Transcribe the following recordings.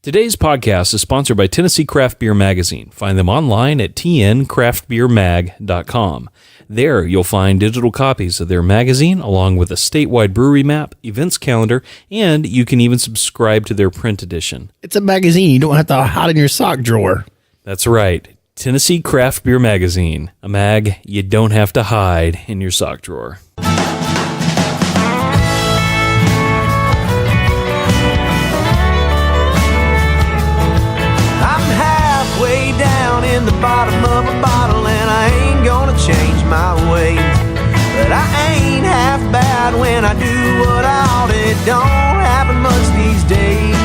Today's podcast is sponsored by Tennessee Craft Beer Magazine. Find them online at tncraftbeermag.com. There, you'll find digital copies of their magazine, along with a statewide brewery map, events calendar, and you can even subscribe to their print edition. It's a magazine. You don't have to hide in your sock drawer. That's right. Tennessee Craft Beer Magazine. A mag you don't have to hide in your sock drawer. In the bottom of a bottle, and I ain't gonna change my ways. But I ain't half bad when I do what I ought. It don't happen much these days.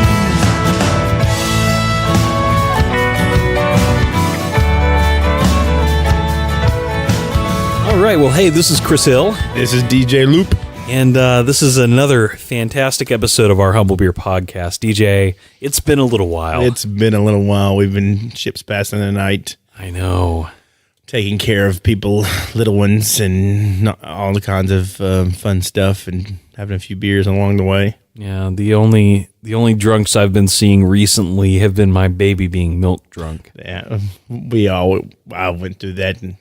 All right, well, hey, this is Chris Hill. This is DJ Loop. And this is another fantastic episode of our Humble Beer Podcast. DJ, it's been a little while. It's been a little while. We've been ships passing the night. I know. Taking care of people, little ones, and all the kinds of fun stuff, and having a few beers along the way. Yeah, the only drunks I've been seeing recently have been my baby being milk drunk. Yeah, I went through that, and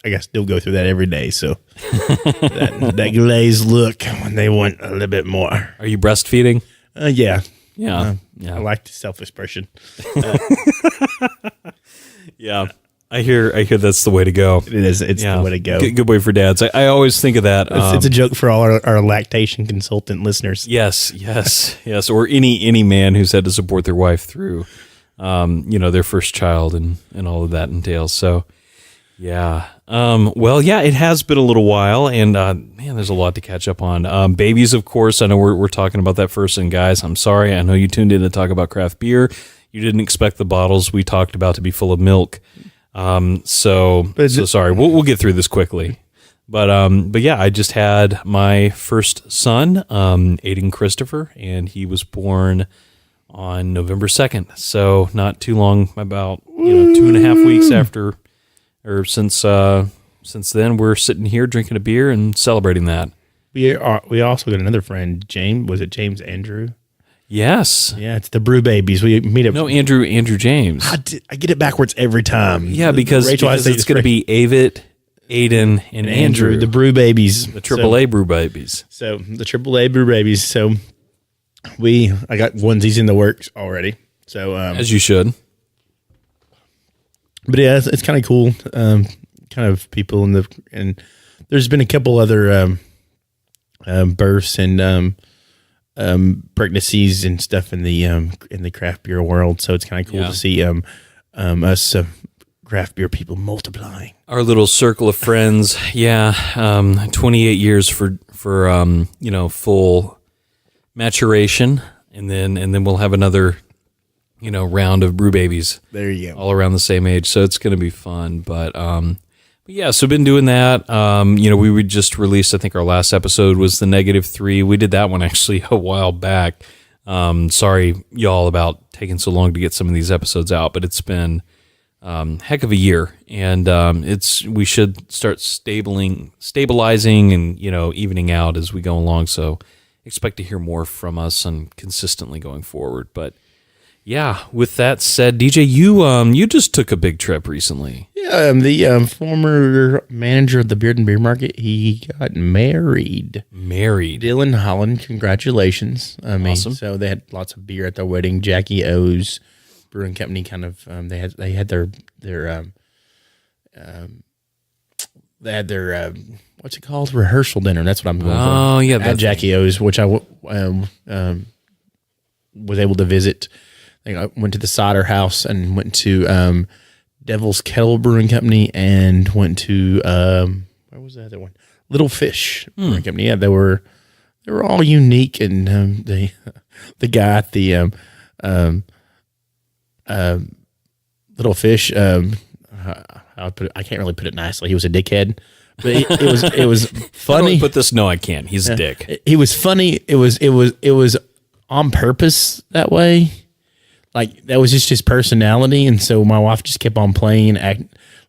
I still go through that every day. So that glazed look when they want a little bit more. Are you breastfeeding? Yeah. Yeah. I like the self-expression. Yeah. I hear that's the way to go. It is. It's the way to go. Good way for dads. I always think of that. It's a joke for all our lactation consultant listeners. Yes. Or any man who's had to support their wife through, their first child and all of that entails. So, yeah. It has been a little while, and man, there's a lot to catch up on. Babies, of course. I know we're talking about that first, and guys, I'm sorry. I know you tuned in to talk about craft beer. You didn't expect the bottles we talked about to be full of milk. So sorry. We'll get through this quickly. But yeah, I just had my first son, Aiden Christopher, and he was born on November 2nd. So not too long, about 2.5 weeks after. Or since then, we're sitting here drinking a beer and celebrating that. We also got another friend, James. Was it James Andrew? Yes. Yeah, it's the Brew Babies. We meet up. No, Andrew James. I get it backwards every time. Yeah, because it's going to be Avit, Aiden, and Andrew. The Brew Babies. The AAA Brew Babies. So the AAA Brew Babies. So I got onesies in the works already. So as you should. But yeah, it's kind of cool. Kind of people and there's been a couple other births and pregnancies and stuff in the craft beer world. So it's kind of cool to see us craft beer people multiplying. Our little circle of friends. 28 years for full maturation, and then we'll have another round of brew babies. There you go. All around the same age. So it's going to be fun. But yeah, so been doing that. We would just release, I think our last episode was the -3. We did that one actually a while back. Sorry, y'all, about taking so long to get some of these episodes out, but it's been heck of a year. And we should start stabilizing and, evening out as we go along. So expect to hear more from us and consistently going forward. But yeah, with that said, DJ, you just took a big trip recently. Yeah, the former manager of the Beard and Beer Market, he got married. Dylan Holland, congratulations. Awesome. So they had lots of beer at their wedding. Jackie O's Brewing Company they had their what's it called? Rehearsal dinner. That's what I'm going for. Oh yeah, at Jackie O's, which I was able to visit. I went to the Cider House and went to Devil's Kettle Brewing Company and went to where was the other one? Little Fish Brewing Company. Yeah, they were all unique, and the guy at the Little Fish. I can't really put it nicely. He was a dickhead, but it was funny. Put this. No, I can't. He's a dick. He was funny. It was on purpose that way. Like, that was just his personality, and so my wife just kept on playing,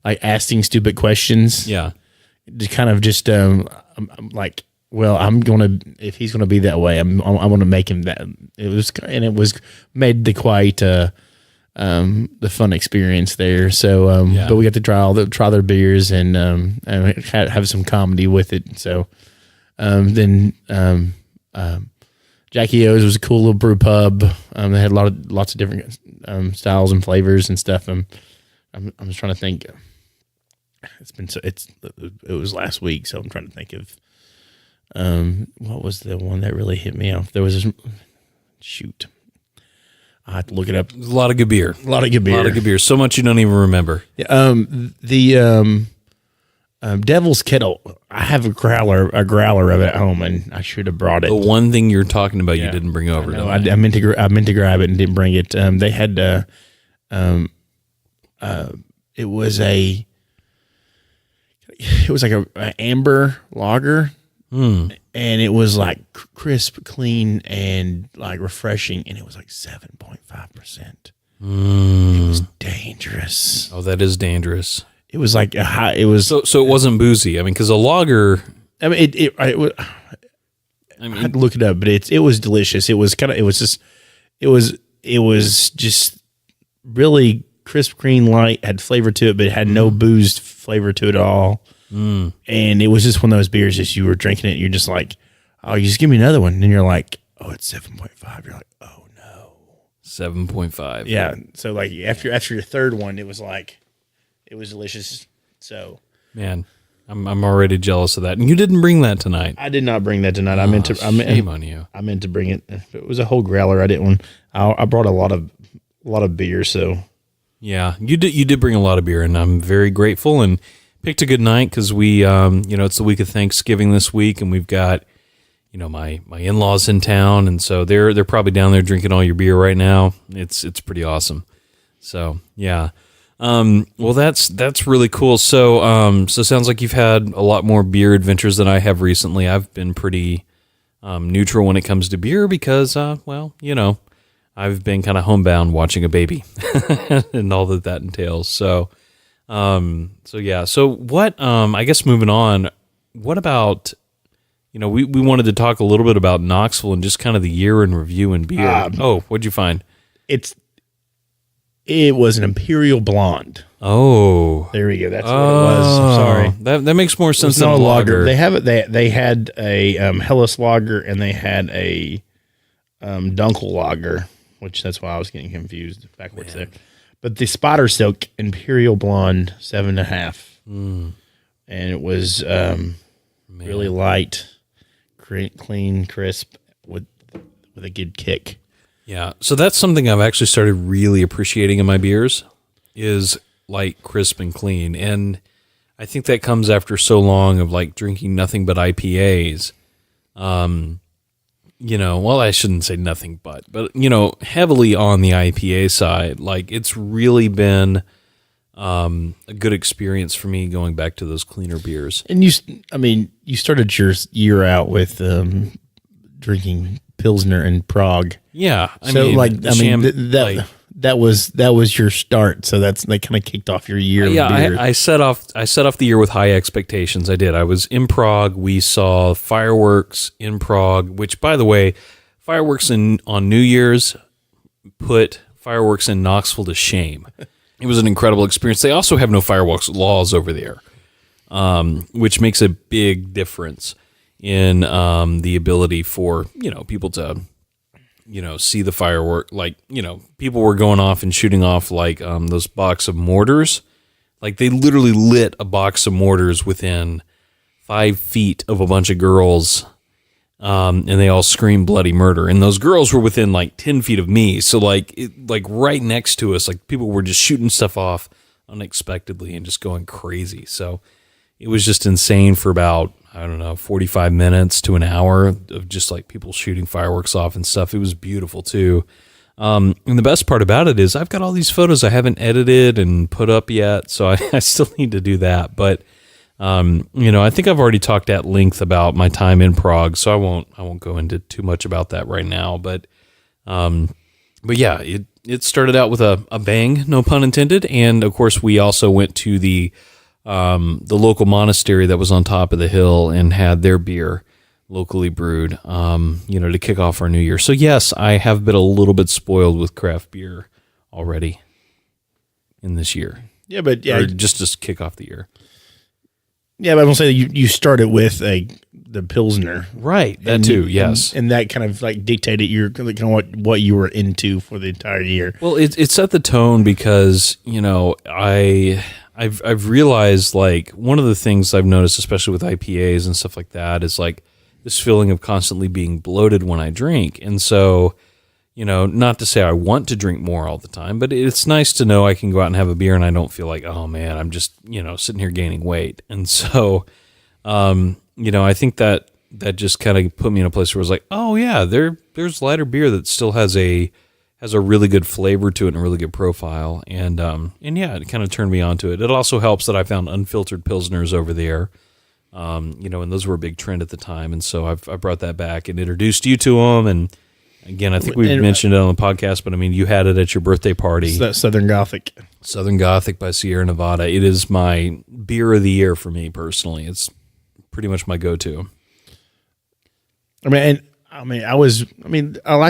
asking stupid questions. Yeah, to kind of just like well, if he's gonna be that way, I want to make him that. It was made the quite the fun experience there. So, but we got to try their beers and have some comedy with it. So, then Jackie O's was a cool little brew pub. They had lots of different styles and flavors and stuff. I'm just trying to think. It was last week, so I'm trying to think of what was the one that really hit me off. There was I have to look it up. A lot of good beer. A lot of good beer. So much you don't even remember. The Devil's Kettle. I have a growler of it at home, and I should have brought it. The one thing you're talking about you didn't bring over. I meant to grab it and didn't bring it. They had it was like a amber lager, and it was like crisp, clean, and like refreshing, and it was like 7.5%. It was dangerous. Oh, that is dangerous. It was like a high. It was so it wasn't boozy. I mean, because a lager. I mean, I had to look it up, but it was delicious. It was just really crisp, clean, light, had flavor to it, but it had no boozed flavor to it at all. And it was just one of those beers that you were drinking it, and you're just like, oh, you just give me another one. And then you're like, oh, it's 7.5. You're like, oh no. 7.5. Yeah. So like after your third one, it was delicious. So man, I'm already jealous of that. And you didn't bring that tonight. I did not bring that tonight. Shame on you. I meant to bring it. If it was a whole growler, I didn't. I brought a lot of beer. So yeah, you did bring a lot of beer, and I'm very grateful. And picked a good night because we, it's the week of Thanksgiving this week, and we've got, my in-laws in town, and so they're probably down there drinking all your beer right now. It's pretty awesome. So yeah. Well, that's really cool. So sounds like you've had a lot more beer adventures than I have recently. I've been pretty neutral when it comes to beer because, I've been kind of homebound watching a baby and all that entails. So yeah. So what? I guess moving on. What about? We wanted to talk a little bit about Knoxville and just kind of the year in review and beer. What'd you find? It was an Imperial Blonde. Oh, there we go. That's what it was. I'm sorry. That makes more sense than a lager. They have it. They had a Helles lager and they had a Dunkel lager, which that's why I was getting confused backwards there. But the Spider Silk Imperial Blonde 7.5, and it was really light, clean, crisp with a good kick. Yeah, so that's something I've actually started really appreciating in my beers is light, crisp, and clean. And I think that comes after so long of like drinking nothing but IPAs. Well, I shouldn't say nothing but heavily on the IPA side. Like it's really been a good experience for me going back to those cleaner beers. And you started your year out with drinking Pilsner in Prague. Yeah, that was your start. So they kind of kicked off your year. I set off the year with high expectations. I did. I was in Prague. We saw fireworks in Prague, which, by the way, fireworks on New Year's put fireworks in Knoxville to shame. It was an incredible experience. They also have no fireworks laws over there, which makes a big difference in the ability for people to see the firework. Like people were going off and shooting off like those box of mortars. Like they literally lit a box of mortars within 5 feet of a bunch of girls, and they all screamed bloody murder. And those girls were within like 10 feet of me, so like right next to us. Like people were just shooting stuff off unexpectedly and just going crazy. So it was just insane for about 45 minutes to an hour of just like people shooting fireworks off and stuff. It was beautiful too. And the best part about it is I've got all these photos I haven't edited and put up yet. So I still need to do that. But, I think I've already talked at length about my time in Prague, so I won't go into too much about that right now. But yeah, it started out with a bang, no pun intended. And of course we also went to the local monastery that was on top of the hill and had their beer locally brewed, to kick off our new year. So yes, I have been a little bit spoiled with craft beer already in this year. Yeah, but or just to kick off the year. Yeah, but I'm gonna say that you started with the Pilsner, right? That too, yes, and that kind of like dictated your kind of what you were into for the entire year. Well, it set the tone because I've realized like one of the things I've noticed, especially with IPAs and stuff like that, is like this feeling of constantly being bloated when I drink. And so, not to say I want to drink more all the time, but it's nice to know I can go out and have a beer and I don't feel like, oh man, I'm just, sitting here gaining weight. And so, I think that just kind of put me in a place where I was like, oh yeah, there's lighter beer that still has a really good flavor to it and a really good profile. And yeah, it kind of turned me onto it. It also helps that I found unfiltered Pilsners over there. And those were a big trend at the time. And so I brought that back and introduced you to them. And again, I think we've mentioned it on the podcast, but I mean, you had it at your birthday party. That Southern Gothic by Sierra Nevada. It is my beer of the year for me personally. It's pretty much my go-to. I like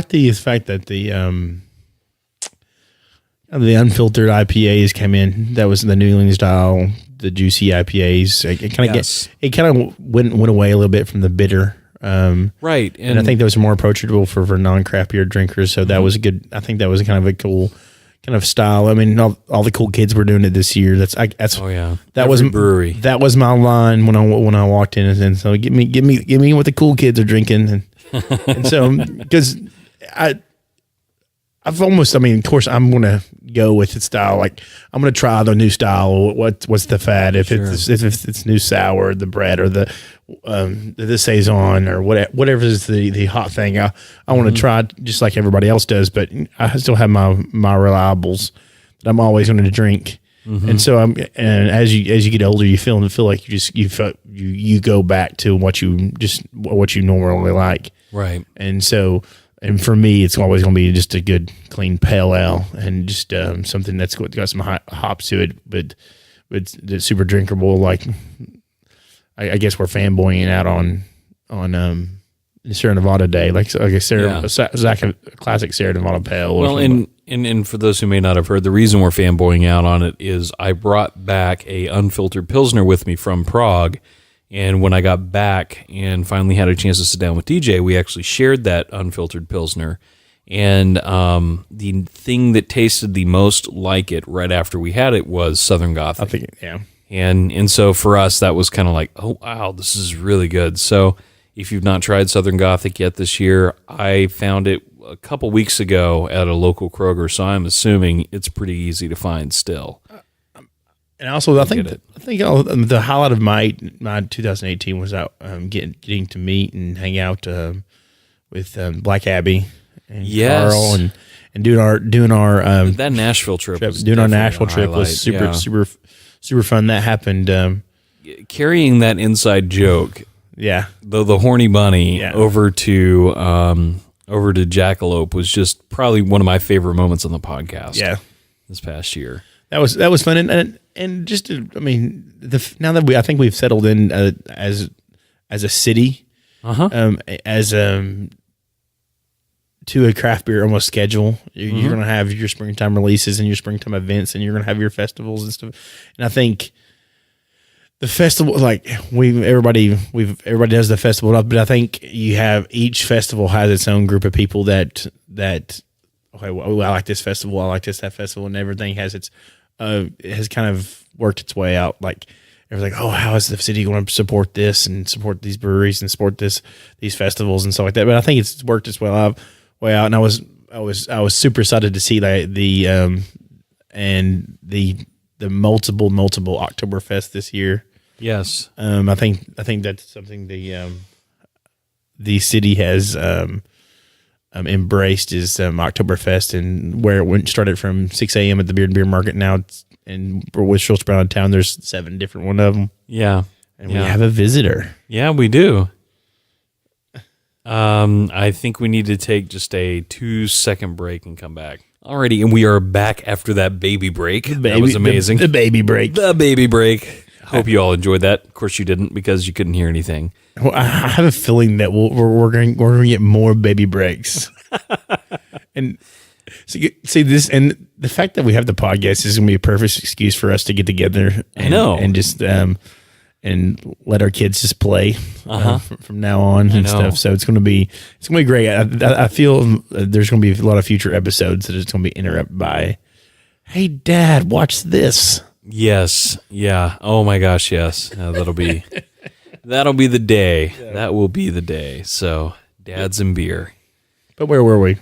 the fact that the unfiltered IPAs came in. That was the New England style, the juicy IPAs. It kind of went away a little bit from the bitter. Right. And I think those are more approachable for non-craft beer drinkers. So that was a good, I think that was kind of a cool kind of style. I mean, all the cool kids were doing it this year. Oh yeah. That was brewery. That was my line when I walked in, and so give me what the cool kids are drinking. And so, because I've almost, of course, I'm going to go with the style. Like, I'm going to try the new style. What's the fad? If it's new sour, the bread, or the saison, or whatever is the hot thing. I want to try just like everybody else does, but I still have my reliables that I'm always going to drink. Mm-hmm. And so and as you get older, you feel like you go back to what you normally like. Right. And so, and for me, it's always going to be just a good, clean pale ale, and just something that's got some hops to it, but it's super drinkable. Like, I guess we're fanboying out on Sierra Nevada Day, like a classic Sierra Nevada pale. Well, and for those who may not have heard, the reason we're fanboying out on it is I brought back a unfiltered Pilsner with me from Prague. And when I got back and finally had a chance to sit down with DJ, we actually shared that unfiltered Pilsner. And the thing that tasted the most like it right after we had it was Southern Gothic. I think, yeah. And so for us, that was kind of like, oh, wow, this is really good. So if you've not tried Southern Gothic yet this year, I found it a couple weeks ago at a local Kroger, so I'm assuming it's pretty easy to find still. And also, I think the highlight of my 2018 was out getting to meet and hang out with Black Abbey and Carl and doing our that Nashville trip. Doing our Nashville trip was super fun. That happened. Carrying that inside joke, the horny bunny over to Jackalope was just probably one of my favorite moments on the podcast. Yeah, this past year. That was fun, and just now that I think we've settled in as a city, as to a craft beer almost schedule. You're going to have your springtime releases and your springtime events, and you're going to have your festivals and stuff. And I think the festival, like everybody does the festival, but I think each festival has its own group of people that okay, well, I like this festival, I like that festival, and everything has has kind of worked its way out. Like, everything, oh, how is the city going to support this and support these breweries and support these festivals and stuff like that? But I think it's worked its way out. And I was super excited to see the multiple Oktoberfest this year. Yes, I think that's something the city has embraced is Oktoberfest, and where it started from 6 a.m. at the Beer Market. Now with Schultz Brown Town, there's 7 different one of them. Yeah, and we have a visitor. Yeah, we do. I think we need to take just a 2-second break and come back. Alrighty, and we are back after that baby break. That was amazing. The baby break. hope you all enjoyed that. Of course, you didn't because you couldn't hear anything. Well, I have a feeling that we're going to get more baby breaks. And see this, and the fact that we have the podcast is going to be a perfect excuse for us to get together. And just and let our kids just play from now on and stuff. So it's going to be great. I feel there's going to be a lot of future episodes that is going to be interrupted by, "Hey, Dad, watch this." Yes. Yeah. Oh my gosh. Yes. That'll be the day. Yeah. That will be the day. So dads and beer. But where were we?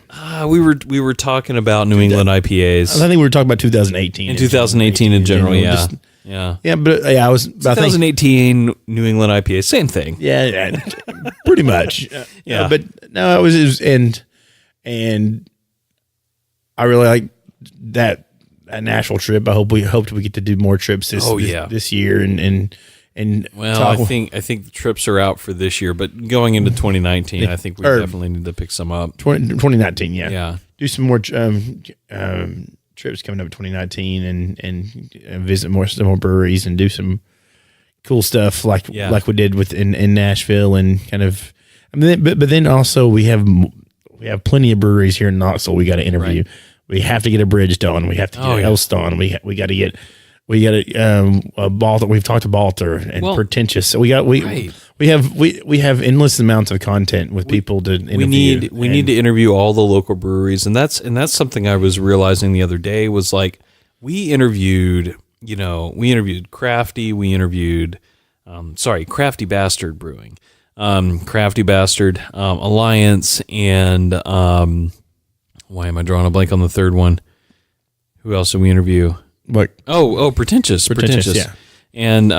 We were talking about New England IPAs. I think we were talking about 2018. In 2018 in general, yeah. Yeah, but I was 2018 New England IPA, same thing. Yeah, pretty much. Yeah, but no, it was and I really like that Nashville trip. I hoped we get to do more trips this year and well, I think the trips are out for this year, but going into 2019, I think we definitely need to pick some up. 2019, yeah. Do some more trips coming up in 2019 and visit some more breweries and do some cool stuff like we did in Nashville and kind of. I mean, but then also we have plenty of breweries here in Knoxville we got to interview. Right. We have to get a Bridgestone. We have to get Elstone. We got to get. We got Balter. We've talked to Balter and Pretentious. So we have endless amounts of content with people to interview. We need to interview all the local breweries, and that's something I was realizing the other day was like we interviewed Crafty, we interviewed Crafty Bastard Brewing, Crafty Bastard Alliance, and why am I drawing a blank on the third one? Who else did we interview? Like Pretentious, yeah. And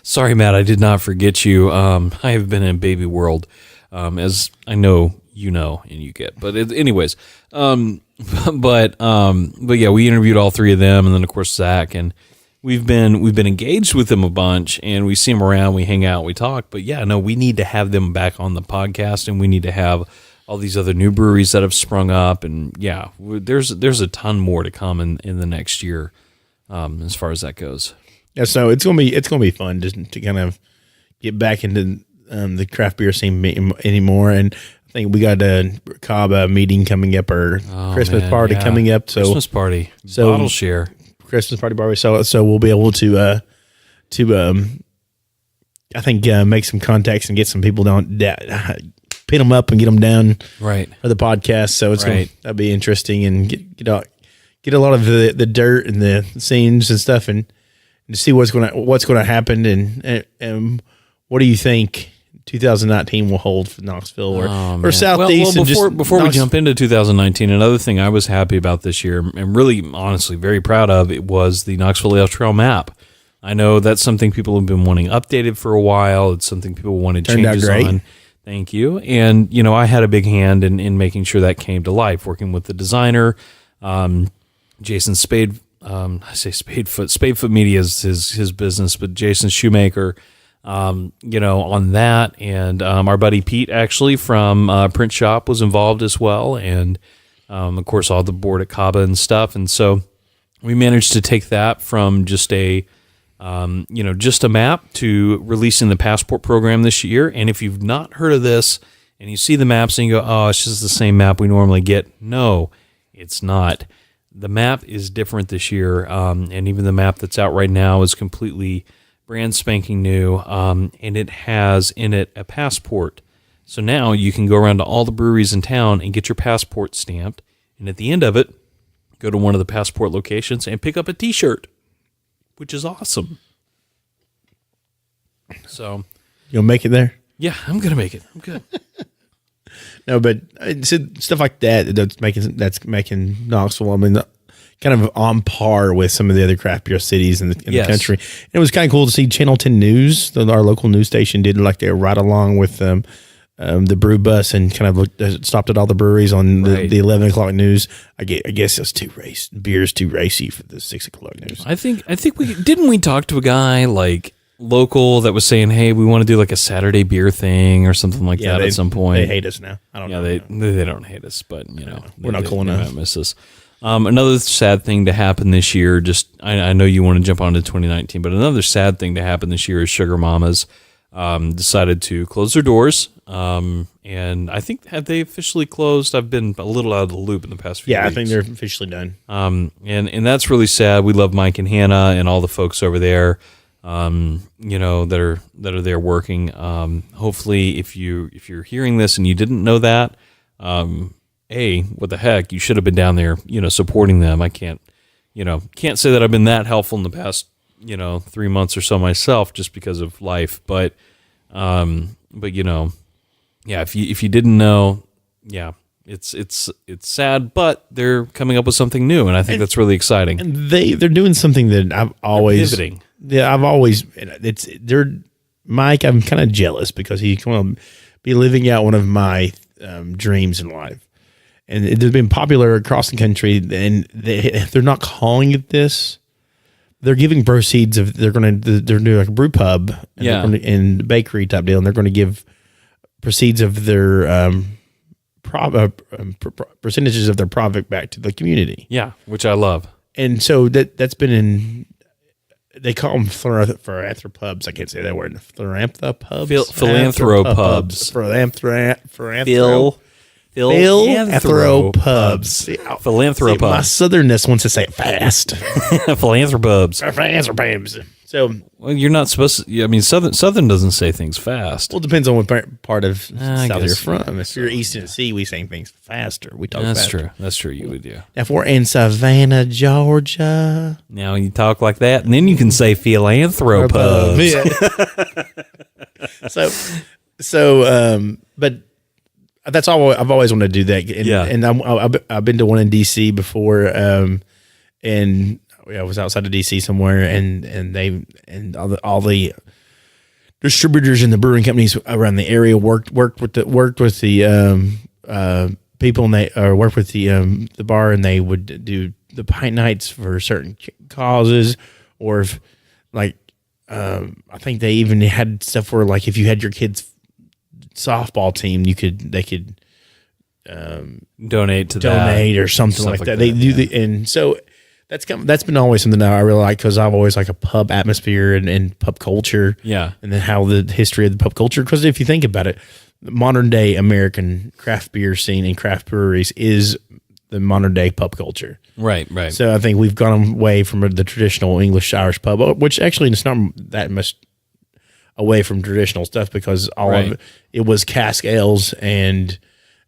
sorry, Matt, I did not forget you. I have been in baby world, as I know you know and you get. But anyways, but yeah, we interviewed all three of them, and then of course Zach, and we've been engaged with them a bunch, and we see them around, we hang out, we talk. But yeah, no, we need to have them back on the podcast, and we need to have all these other new breweries that have sprung up, and yeah, there's a ton more to come in the next year, as far as that goes. Yeah, so it's gonna be fun just to kind of get back into the craft beer scene anymore. And I think we got a Caba meeting coming up, or Christmas party coming up. So Christmas party, bottle share, Christmas party. So we'll be able to I think make some contacts and get some people down. Pin them up and get them down right for the podcast. So that'll be interesting and get a lot of the dirt and the scenes and stuff and to see what's going to happen and what do you think 2019 will hold for Knoxville or Southeast? Well, before we jump into 2019, another thing I was happy about this year and really honestly very proud of it was the Knoxville Ale Trail map. I know that's something people have been wanting updated for a while. It's something people wanted changes on. Thank you. And, I had a big hand in making sure that came to life, working with the designer, Jason Spade. I say Spadefoot Media is his business, but Jason Shoemaker, on that. And our buddy Pete, actually, from Print Shop was involved as well. And, of course, all the board at Caba and stuff. And so we managed to take that from just a map to releasing the passport program this year. And if you've not heard of this and you see the maps and you go, oh, it's just the same map we normally get. No, it's not. The map is different this year. And even the map that's out right now is completely brand spanking new. And it has in it a passport. So now you can go around to all the breweries in town and get your passport stamped. And at the end of it, go to one of the passport locations and pick up a t-shirt, which is awesome. So you'll make it there? Yeah, I'm gonna make it. I'm good. No, but stuff like that's making Knoxville, I mean, kind of on par with some of the other craft beer cities in the country. And it was kind of cool to see Channel 10 News, our local news station, did like a ride along with the brew bus and kind of stopped at all the breweries on the 11 o'clock news. I guess it's beer's too racy for the 6 o'clock news. I think we talked to a guy like local that was saying, "Hey, we want to do like a Saturday beer thing or something like that at some point." They hate us now. I don't know. They don't hate us, but we're not cool enough. They might miss us. Another sad thing to happen this year. I know you want to jump on to 2019, but another sad thing to happen this year is Sugar Mamas decided to close their doors. And I think, have they officially closed? I've been a little out of the loop in the past few weeks. Yeah, I think they're officially done. And that's really sad. We love Mike and Hannah and all the folks over there, that are there working. Hopefully if you're hearing this and you didn't know that, what the heck, you should have been down there, supporting them. I can't say that I've been that helpful in the past, 3 months or so myself, just because of life. But if you didn't know, it's sad, but they're coming up with something new, and I think that's really exciting. And they're doing something that I've always pivoting. Yeah, Mike. I'm kind of jealous because he's going to be living out one of my dreams in life. And it's been popular across the country, and they're not calling it this. They're giving proceeds of they're doing like a brew pub, and bakery type deal, and they're going to give proceeds of their percentages of their profit back to the community. Yeah, which I love. And so that's been in. They call them philanthropubs. I can't say that word. Philanthropubs. Philanthropubs. Philanthropubs. Philanthropubs. My southernness wants to say it fast. Philanthropubs. Philanthropubs. So, well, you're not supposed to. I mean, Southern doesn't say things fast. Well, it depends on what part of South you're from. If you're East Tennessee, we say things faster. We talk faster. That's true. You would, yeah. If we're in Savannah, Georgia, now you talk like that, and then you can say philanthropubs. But that's all I've always wanted to do that. And, I've been to one in DC before, and I was outside of DC somewhere, and all the distributors and the brewing companies around the area worked with the people, and they worked with the bar, and they would do the pint nights for certain causes, or if I think they even had stuff where like if you had your kids' softball team, they could donate or something like that. They do and so. That's been always something that I really like, because I've always like a pub atmosphere and pub culture. Yeah. And then how the history of the pub culture, because if you think about it, the modern day American craft beer scene and craft breweries is the modern day pub culture. Right. So I think we've gone away from the traditional English Irish pub, which actually it's not that much away from traditional stuff, because of it was cask ales, and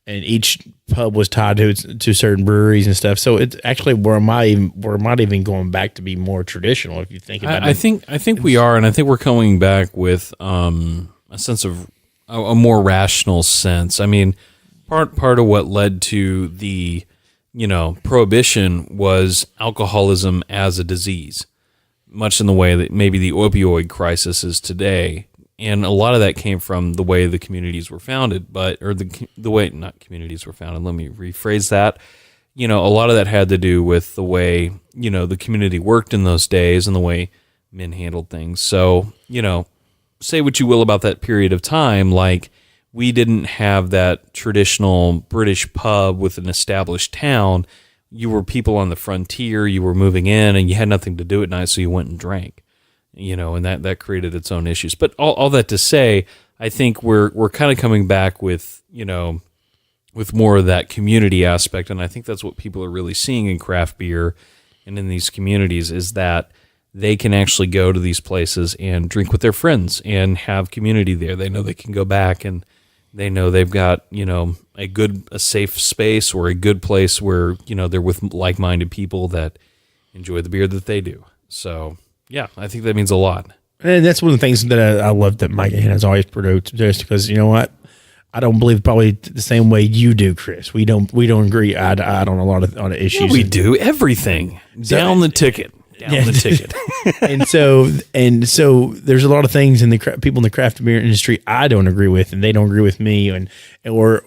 each pub was tied to certain breweries and stuff. So it's actually we're might even going back to be more traditional, if you think about it. I think we are, and I think we're coming back with a sense of a more rational sense. I mean, part of what led to the prohibition was alcoholism as a disease, much in the way that maybe the opioid crisis is today. And a lot of that came from the way the communities were founded, the way not communities were founded. Let me rephrase that. A lot of that had to do with the way, the community worked in those days and the way men handled things. So, say what you will about that period of time. Like, we didn't have that traditional British pub with an established town. You were people on the frontier, you were moving in, and you had nothing to do at night, so you went and drank. And that created its own issues. But all that to say, I think we're kind of coming back with more of that community aspect, and I think that's what people are really seeing in craft beer and in these communities, is that they can actually go to these places and drink with their friends and have community there. They know they can go back, and they know they've got a safe space or a good place where they're with like-minded people that enjoy the beer that they do. So. Yeah, I think that means a lot. And that's one of the things that I love that Mike has always produced, just because, you know what? I don't believe probably the same way you do, Chris. We don't agree on a lot of issues. Yeah, we do everything. Down the ticket. and so there's a lot of things in people in the craft beer industry I don't agree with, and they don't agree with me, but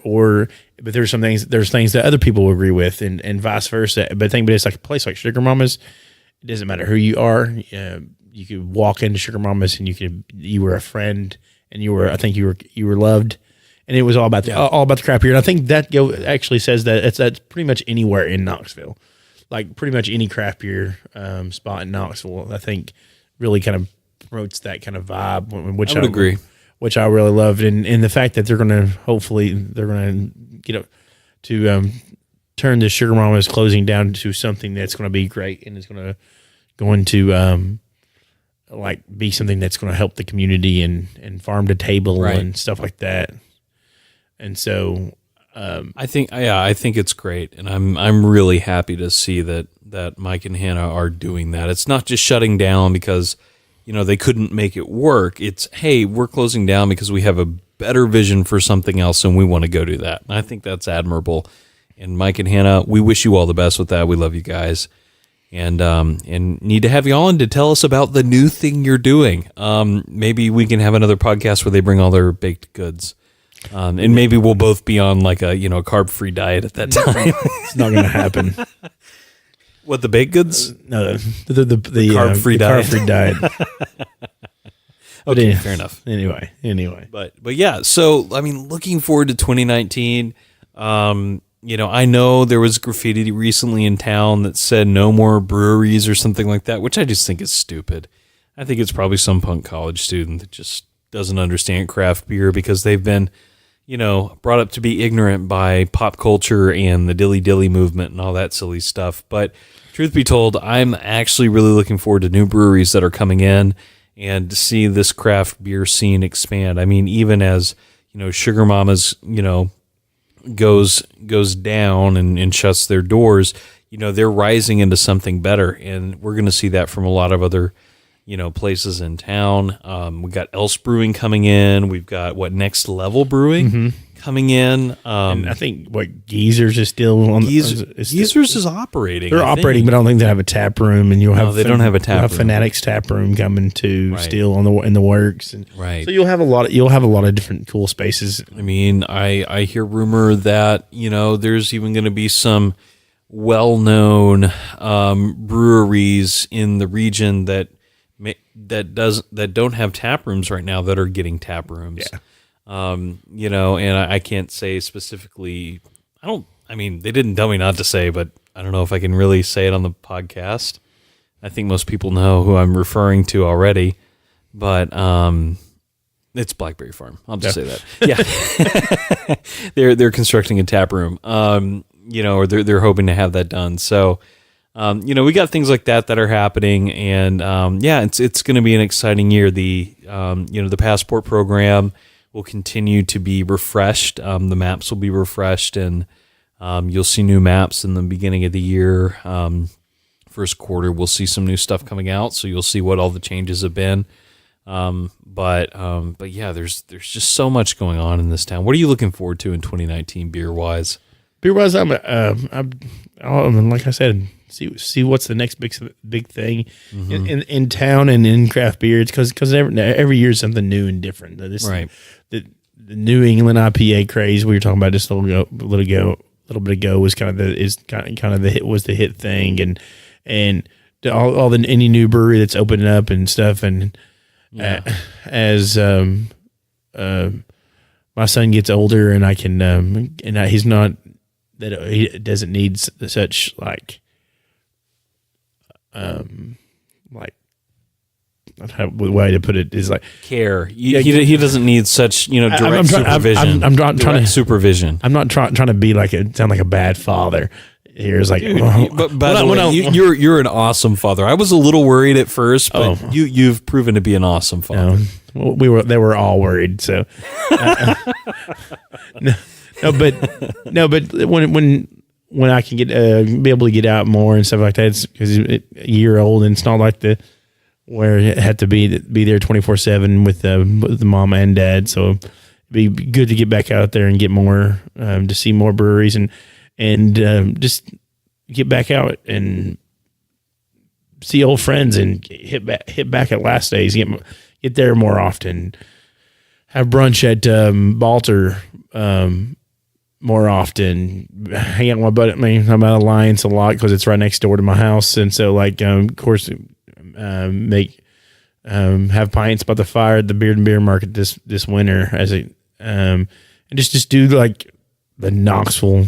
there's things that other people will agree with, and vice versa. But it's like a place like Sugar Mama's. It doesn't matter who you are. you could walk into Sugar Mama's and you were a friend and you were loved, and it was all about the craft beer. And I think that actually says that that's pretty much anywhere in Knoxville, like pretty much any craft beer spot in Knoxville. I think really kind of promotes that kind of vibe, which I would agree. Which I really loved, and the fact that they're going to get up to turn the Sugar Mama's closing down to something that's going to be great, and is going to like be something that's going to help the community and farm to table and stuff like that. And so I think it's great, and I'm really happy to see that Mike and Hannah are doing that. It's not just shutting down because they couldn't make it work. It's, hey, we're closing down because we have a better vision for something else, and we want to go do that. And I think that's admirable. And Mike and Hannah, we wish you all the best with that. We love you guys, and need to have you on to tell us about the new thing you're doing. Maybe we can have another podcast where they bring all their baked goods, and maybe we'll both be on like a carb-free diet at that time. It's not going to happen. What, the baked goods? No, the carb-free diet. Carb-free diet. Okay, fair enough. Anyway. But yeah, so I mean, looking forward to 2019. I know there was graffiti recently in town that said no more breweries or something like that, which I just think is stupid. I think it's probably some punk college student that just doesn't understand craft beer because they've been, brought up to be ignorant by pop culture and the dilly dilly movement and all that silly stuff. But truth be told, I'm actually really looking forward to new breweries that are coming in and to see this craft beer scene expand. I mean, even as, Sugar Mama's, goes down and shuts their doors, they're rising into something better. And we're going to see that from a lot of other, places in town. We got Else Brewing coming in. We've got Next Level Brewing coming in. And I think Geezers is still on. Geezers is operating. They're operating, but I don't think they have a tap room. And you'll have they don't have a tap room. Fanatics tap room coming to still in the works. And right. So you'll have a lot of different cool spaces. I mean, I hear rumor that there's even going to be some well-known breweries in the region that don't have tap rooms right now that are getting tap rooms. Yeah. And I can't say specifically. They didn't tell me not to say, but I don't know if I can really say it on the podcast. I think most people know who I'm referring to already, but it's Blackberry Farm. I'll just say that. Yeah, they're constructing a tap room. Or they're hoping to have that done. So. We got things like that are happening, and it's going to be an exciting year. The passport program will continue to be refreshed. The maps will be refreshed, and you'll see new maps in the beginning of the year. First quarter, we'll see some new stuff coming out, so you'll see what all the changes have been. But yeah, there's just so much going on in this town. What are you looking forward to in 2019, beer wise? Beer wise, I'm like I said. See what's the next big thing in town and in craft beer. It's because every year is something new and different. The New England IPA craze we were talking about just a little bit ago was kind of the hit thing, and all the any new brewery that's opening up and stuff. And as my son gets older and I can he's not that he doesn't need such like the way to put it is like care. He doesn't need such direct supervision. I'm trying to supervision. I'm not trying to be sound like a bad father. Here's like, but by the way, you're an awesome father. I was a little worried at first, but you've proven to be an awesome father. They were all worried. So but when I can be able to get out more and stuff like that, it's because a year old and it's not like where it had to be there 24/7 with the mom and dad. So it'd be good to get back out there and get more to see more breweries and just get back out and see old friends and hit back at Last Days. Get there more often. Have brunch at Balter more often. Hang out with my buddy. I'm at Alliance a lot because it's right next door to my house, and so of course make have pints by the fire at the Beard and Beer Market this winter and just do like the Knoxville,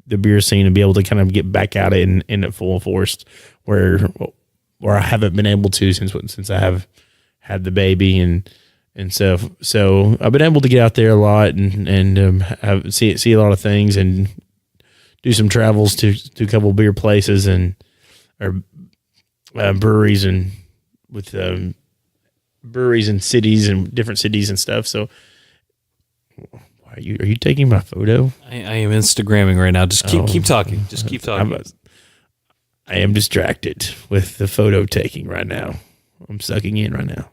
the beer scene, and be able to kind of get back at it in it full force where I haven't been able to since I have had the baby and so I've been able to get out there a lot and see a lot of things and do some travels to a couple beer places or breweries and with breweries and cities and different cities and stuff. So are you taking my photo? I am Instagramming right now. Just keep talking. Just keep talking. I am distracted with the photo taking right now. I'm sucking in right now.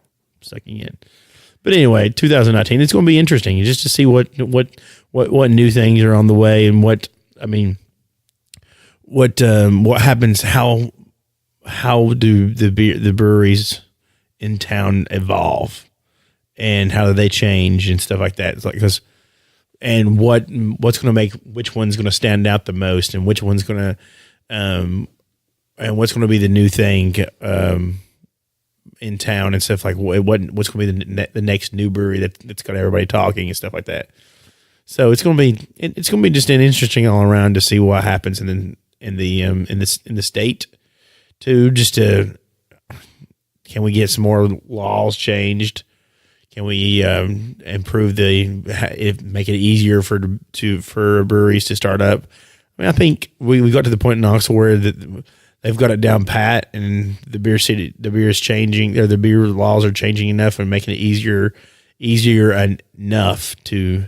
But anyway, 2019, it's going to be interesting just to see what new things are on the way and what happens. How do the breweries in town evolve, and how do they change and stuff like that? It's like and what's going to make which one's going to stand out the most, and which one's going to and what's going to be the new thing in town and stuff like what's going to be the next new brewery that's got everybody talking and stuff like that. So it's going to be just an interesting all around to see what happens in the state. Can we get some more laws changed? Can we improve make it easier for breweries to start up? I mean, I think we got to the point in Knoxville where they've got it down pat, and the beer is changing, or the beer laws are changing enough and making it easier enough to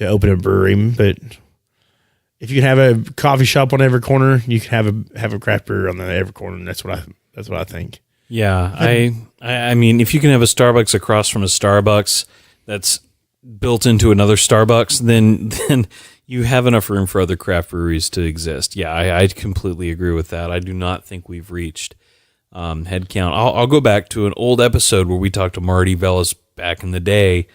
open a brewery. But if you can have a coffee shop on every corner, you can have a craft brewer on every corner, and that's what I think. Yeah, I mean, if you can have a Starbucks across from a Starbucks that's built into another Starbucks, then you have enough room for other craft breweries to exist. Yeah, I completely agree with that. I do not think we've reached head count. I'll go back to an old episode where we talked to Marty Vellis back in the day,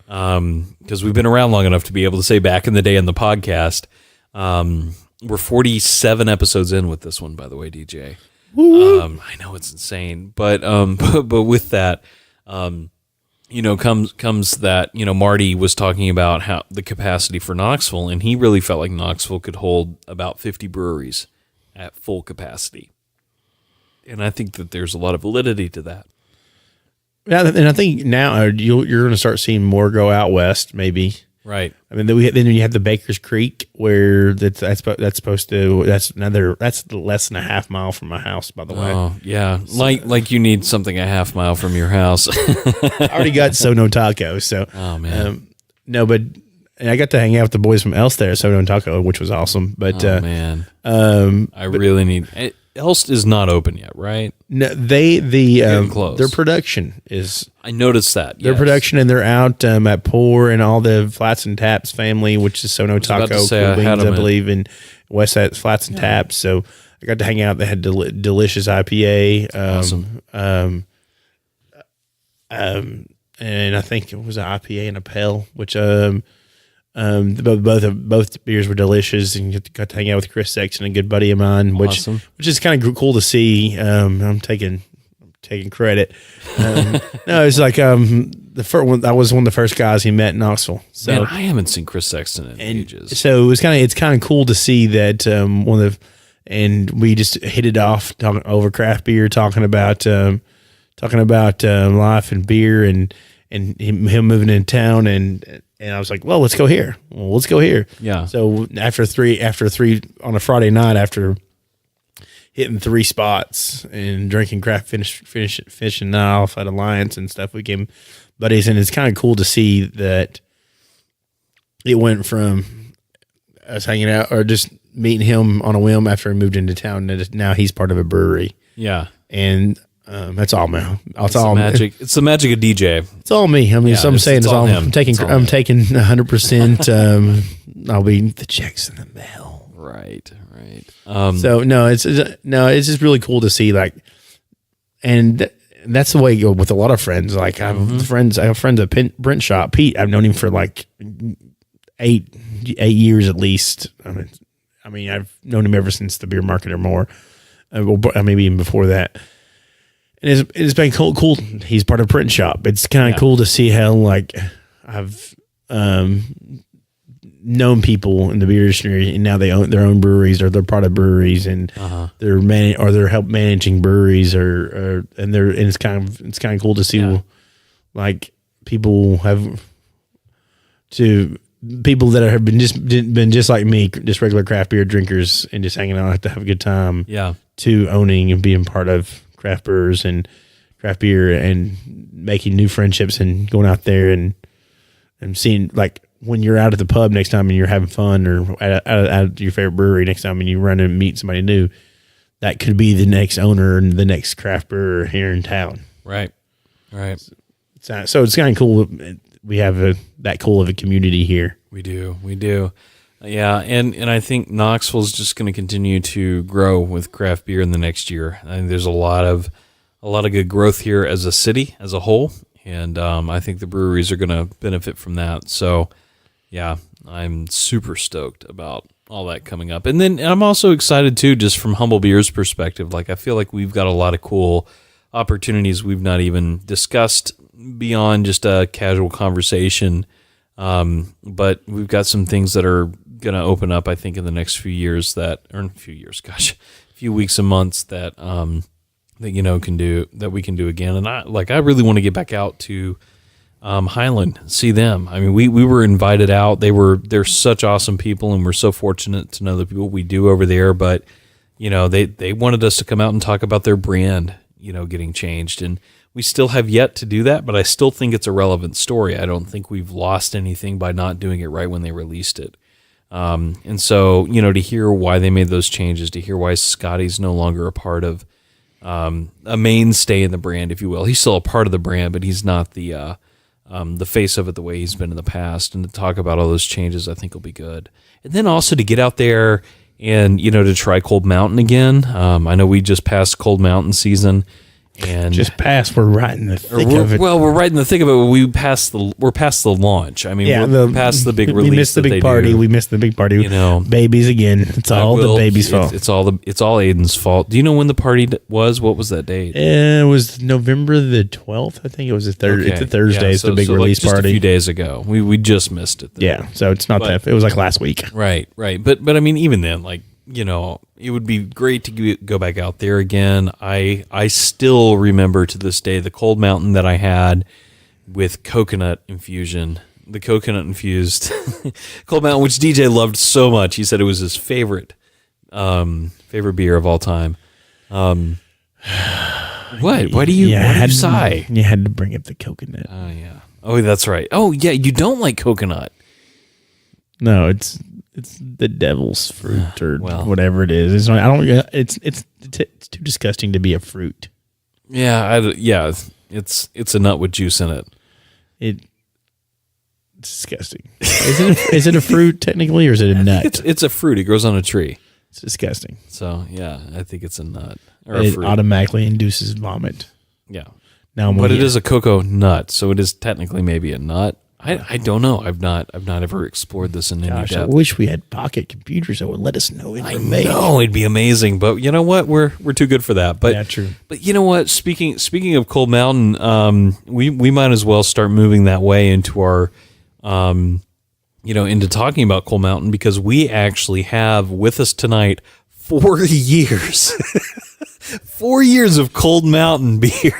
because we've been around long enough to be able to say back in the day in the podcast. We're 47 episodes in with this one, by the way, DJ. I know it's insane, but with that, comes that, Marty was talking about how the capacity for Knoxville, and he really felt like Knoxville could hold about 50 breweries at full capacity. And I think that there's a lot of validity to that. Yeah, and I think now you're going to start seeing more go out west, maybe. Right. I mean, then you have the Baker's Creek, where that's supposed to that's less than a half mile from my house, by the way. Oh yeah, like you need something a half mile from your house. I already got Sono Taco, so oh man, no, but and I got to hang out with the boys from Elst there at Sono Taco, which was awesome. But man, really need. Elst is not open yet, right? No, their production is. I noticed that their production, and they're out at Pour and all the Flats and Taps family, which is Sono Taco, Cool Beans, I believe, in West Side Flats and Taps. So I got to hang out. They had delicious IPA. Awesome. And I think it was an IPA and a pale, which both beers were delicious, and got to hang out with Chris Sexton, a good buddy of mine, which is kind of cool to see. I'm taking credit. No, it's like the first one. I was one of the first guys he met in Knoxville. So man, I haven't seen Chris Sexton in ages. So it's kind of cool to see that and we just hit it off talking over craft beer, talking about life and beer and him moving in town and I was like, well, let's go here. Yeah. So after three on a Friday night, after hitting 3 spots and drinking craft fishing off at Alliance and stuff, we became buddies, and it's kind of cool to see that it went from us hanging out or just meeting him on a whim after he moved into town, and now he's part of a brewery. Yeah. And that's all, man. It's the magic of DJ. It's all me. I mean, I'm saying it's all him. I'm taking 100%. I'll be the checks in the mail. Right. So it's just really cool to see, like, and that's the way you go with a lot of friends. Like I have friends at Brent Shop. Pete, I've known him for like 8 years at least. I mean, I've known him ever since the beer market or more, maybe even before that. it's been cool. He's part of Print Shop. It's kind of cool to see how like I've known people in the beer industry, and now they own their own breweries or they're part of breweries, and they're help managing breweries, and it's kind of cool to see like people that have been just like me, just regular craft beer drinkers and just hanging out to have a good time. Yeah. To owning and being part of craft brewers and craft beer and making new friendships and going out there and seeing like when you're out at the pub next time and you're having fun, or at your favorite brewery next time and you run and meet somebody new, that could be the next owner and the next craft brewer here in town. Right. So it's kind of cool. We have that cool of a community here. We do. Yeah, and I think Knoxville's just going to continue to grow with craft beer in the next year. I think there's a lot of good growth here as a city as a whole, and I think the breweries are going to benefit from that. So, yeah, I'm super stoked about all that coming up. And then I'm also excited too, just from Humble Beer's perspective. Like I feel like we've got a lot of cool opportunities we've not even discussed beyond just a casual conversation. But we've got some things that are going to open up, I think, in the next few weeks and months that we can do again. And I really want to get back out to Highland, see them. I mean, we were invited out. They're such awesome people, and we're so fortunate to know the people we do over there. But they wanted us to come out and talk about their brand, getting changed, and we still have yet to do that, but I still think it's a relevant story. I don't think we've lost anything by not doing it right when they released it. And so, to hear why they made those changes, to hear why Scotty's no longer a part of a mainstay in the brand, if you will. He's still a part of the brand, but he's not the face of it the way he's been in the past. And to talk about all those changes, I think will be good. And then also to get out there and, to try Cold Mountain again. I know we just passed Cold Mountain season. And we're right in the thick of it. Well, we're right in the thick of it. We're past the launch. I mean, we're past the big release. We missed the big party. We missed the big party. Babies again. It's all the baby's fault. It's all Aiden's fault. Do you know when the party was? What was that date? It was November the 12th. I think it was a Thursday. It's a Thursday. It's the big release just party. A few days ago. We just missed it. Yeah. So it's not that. It was like last week. Right. But I mean, even then, like, it would be great to go back out there again. I still remember to this day the Cold Mountain that I had with coconut infusion, the coconut infused Cold Mountain, which DJ loved so much. He said it was his favorite beer of all time. What? Why do you sigh? You had to bring up the coconut. Oh yeah. Oh, that's right. Oh yeah, you don't like coconut. No, it's the devil's fruit or whatever it is. It's not, I don't. It's too disgusting to be a fruit. Yeah, it's a nut with juice in it. It's disgusting. Is it a fruit technically, or is it a nut? It's a fruit. It grows on a tree. It's disgusting. So yeah, I think it's a nut or a fruit. It automatically induces vomit. Yeah. But it is a cocoa nut, so it is technically maybe a nut. I don't know. I've not ever explored this in any depth. I wish we had pocket computers that would let us know information. I know it'd be amazing, but you know what? We're too good for that. But yeah, true. But you know what? Speaking of Cold Mountain, we might as well start moving that way into our, into talking about Cold Mountain, because we actually have with us tonight 4 years, 4 years of Cold Mountain beer.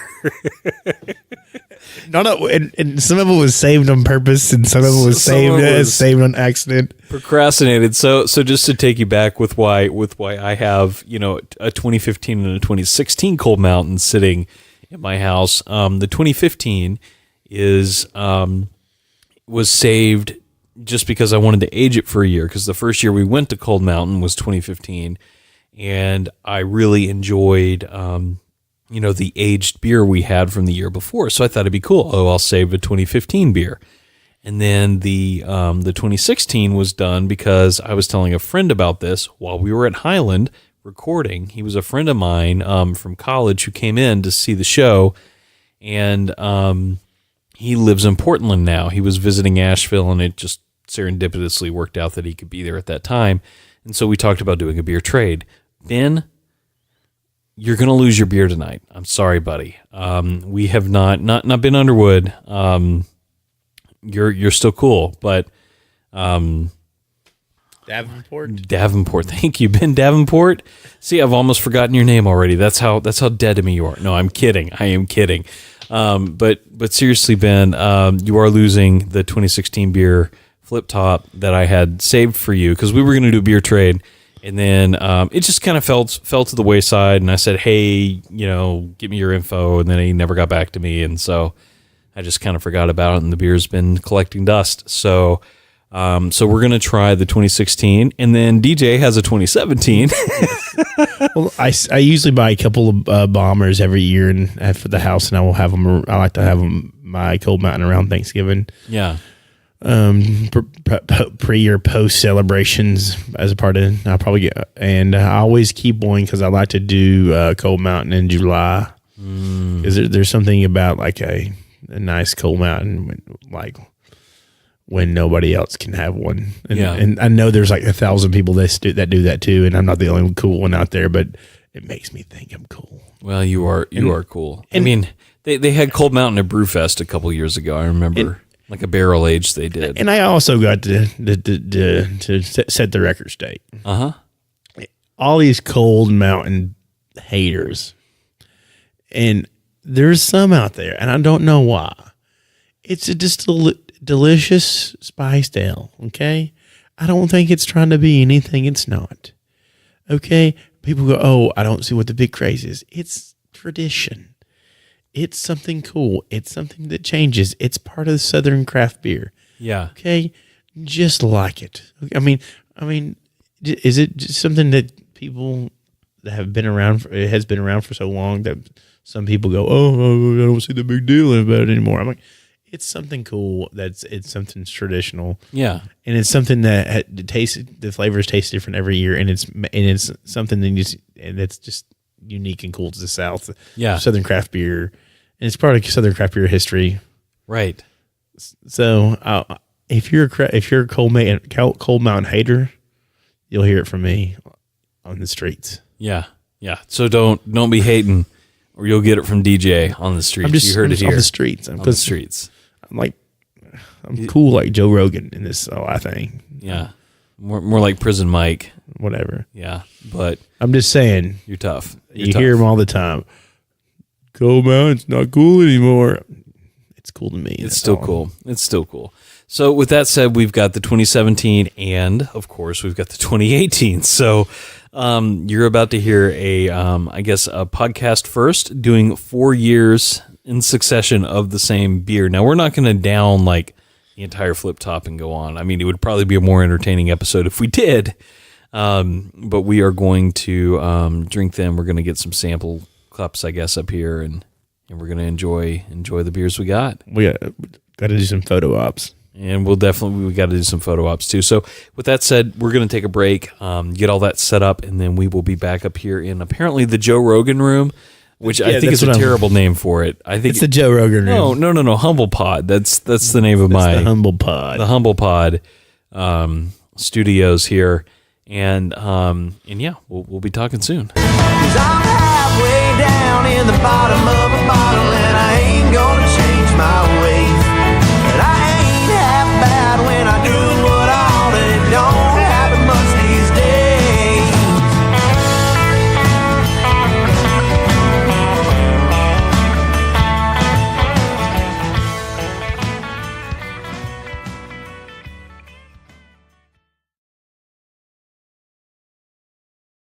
No, and some of it was saved on purpose, and some of it was saved on accident. Procrastinated. So just to take you back with why I have a 2015 and a 2016 Cold Mountain sitting in my house. The 2015 was saved just because I wanted to age it for a year, because the first year we went to Cold Mountain was 2015, and I really enjoyed the aged beer we had from the year before. So I thought it'd be cool. Oh, I'll save a 2015 beer. And then the 2016 was done because I was telling a friend about this while we were at Highland recording. He was a friend of mine from college who came in to see the show, and he lives in Portland now. He was visiting Asheville, and it just serendipitously worked out that he could be there at that time. And so we talked about doing a beer trade. Ben, you're going to lose your beer tonight. I'm sorry, buddy. We have not been Underwood. You're still cool, but Davenport. Thank you, Ben Davenport. See, I've almost forgotten your name already. That's how dead to me you are. No, I'm kidding. I am kidding. But seriously, Ben, you are losing the 2016 beer Flip Top that I had saved for you because we were going to do a beer trade, and then it just kind of fell to the wayside. And I said, hey, give me your info, and then he never got back to me, and so I just kind of forgot about it. And the beer's been collecting dust. So we're going to try the 2016, and then DJ has a 2017. Well, I usually buy a couple of bombers every year and for the house, and I like to have them my Cold Mountain around Thanksgiving. Yeah. Pre or post celebrations as a part of. I'll probably get, and I always keep one because I like to do Cold Mountain in July. Because there's something about like a nice Cold Mountain, like when nobody else can have one. And I know there's like 1,000 people that do that too, and I'm not the only cool one out there, but it makes me think I'm cool. Well, you are cool. I mean, they had Cold Mountain at Brewfest a couple years ago. I remember, like a barrel age they did. And I also got to set the record straight. All these Cold Mountain haters, and there's some out there, and I don't know why. It's just delicious spiced ale, okay? I don't think it's trying to be anything it's not, okay? People go, oh, I don't see what the big craze is. It's tradition. It's something cool. It's something that changes. It's part of the Southern craft beer. Yeah. Okay? Just like it. I mean, is it just something that people that have been around, it has been around for so long that some people go, oh, I don't see the big deal about it anymore. I'm like, it's something cool. It's something traditional. Yeah. And it's something that the flavors taste different every year, and it's something that's just unique and cool to the South. Yeah. Southern craft beer. And it's part of Southern craft beer history. Right. So if you're a Cold Mountain hater, you'll hear it from me on the streets. Yeah. Yeah. So don't be hating, or you'll get it from DJ on the streets. You heard it here. On the streets. On the streets. I'm cool like Joe Rogan in this, I think. Yeah. More like Prison Mike. Whatever. Yeah. But I'm just saying. You're tough. You hear them all the time. Cold Mountain's not cool anymore. It's cool to me. It's still cool. It's still cool. So with that said, we've got the 2017 and, of course, we've got the 2018. So you're about to hear a podcast first, doing 4 years in succession of the same beer. Now, we're not going to down like the entire Flip Top and go on. I mean, it would probably be a more entertaining episode if we did. But we are going to drink them. We're going to get some sample cups, I guess, up here, and we're going to enjoy the beers we got. We got to do some photo ops. And we got to do some photo ops too. So with that said, we're going to take a break, get all that set up, and then we will be back up here in apparently the Joe Rogan room, which I think is a terrible name for it. I think it's the Joe Rogan room. No, Humble Pod. That's the name of the Humble Pod. The Humble Pod studios here. And yeah, we'll be talking soon. 'Cause I'm halfway down in the bottom of a bottle, and I ain't gonna